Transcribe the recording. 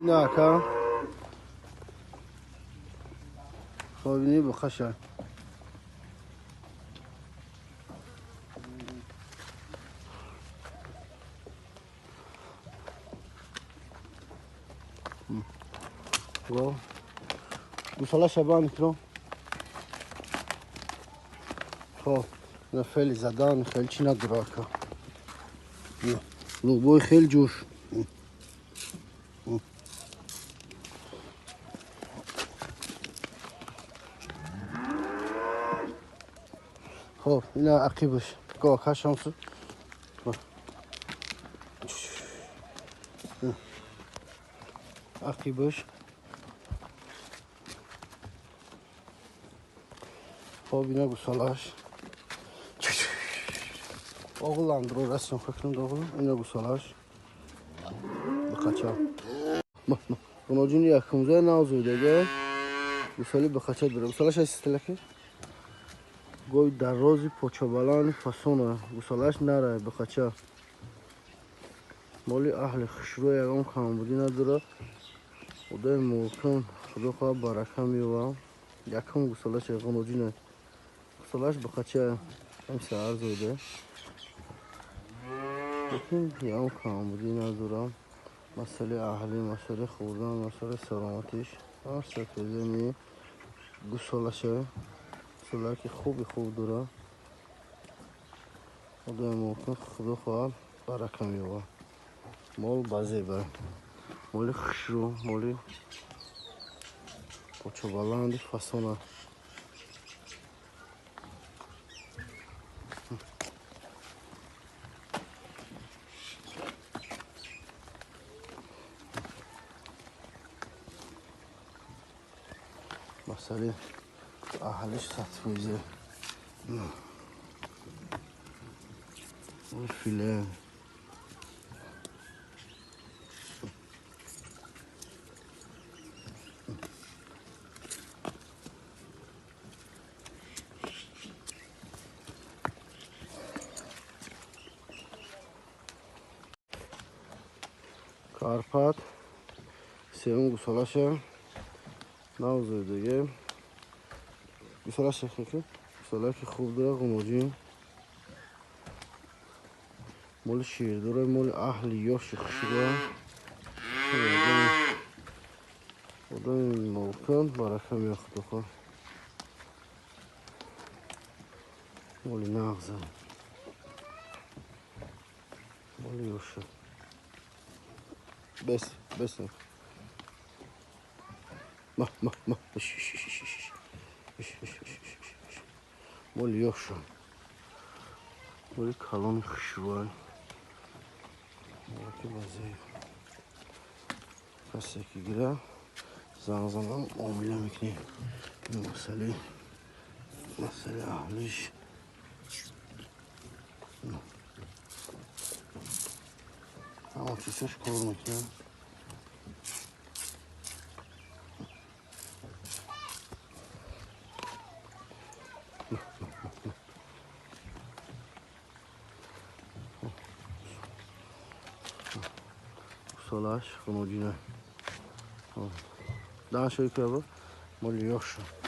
نه که خوابینی بخشه گو گوساله شبان میترم خب نه خیلی زدن خیلی چی نداره که لوبوی خیلی جوش خب اینا عقیبش گاه که شانسو عقیبش خب اینا گوسالهش oğullandırır rəsm xəklində oğul. İnə qusalaş. Bıxaça. Bunocun yaxımıza nə azıydı? Qusali bıxaça durur. Qusalaş istələkə. Qoy darrozi poçabalan fasona. Qusalaş nərə bıxaça. Moli ahli xişru yağım kambudi nədura. O da mülkün xudu xwa baraka miwa. Yaxım qusalaş bunocun. Qusalaş bıxaça. Hamsa arzuydu. لیکن یه کامبودی ندارم مسئله اهلی مسئله خوردن مسئله سلامتیش هر سطحی گوسالشه گوساله که خوب داره خدا ممکن خدا خواهد برکه میوه مال بازی بر مالی خشرو مالی پوچه بلندی فاسونه مسئله اهلش سطفیزه اون فیله Karpat sevim gusalaşı نازه دیگه گوساله شکلی که گوساله که خوب داره قموجی مال شیر داره مال اهلی یا شخشیده آدم ممکن برکه میاخد بخور مال نغزه مال یوشه بس ما مال یوشه مال کلان خشوال مال که بازه کسی که گره زنم معامله میکنی این مسئله اهلیش اما چیزش کار میکنه Solaş, homogene. Daha şey ki bu, moli yok şu.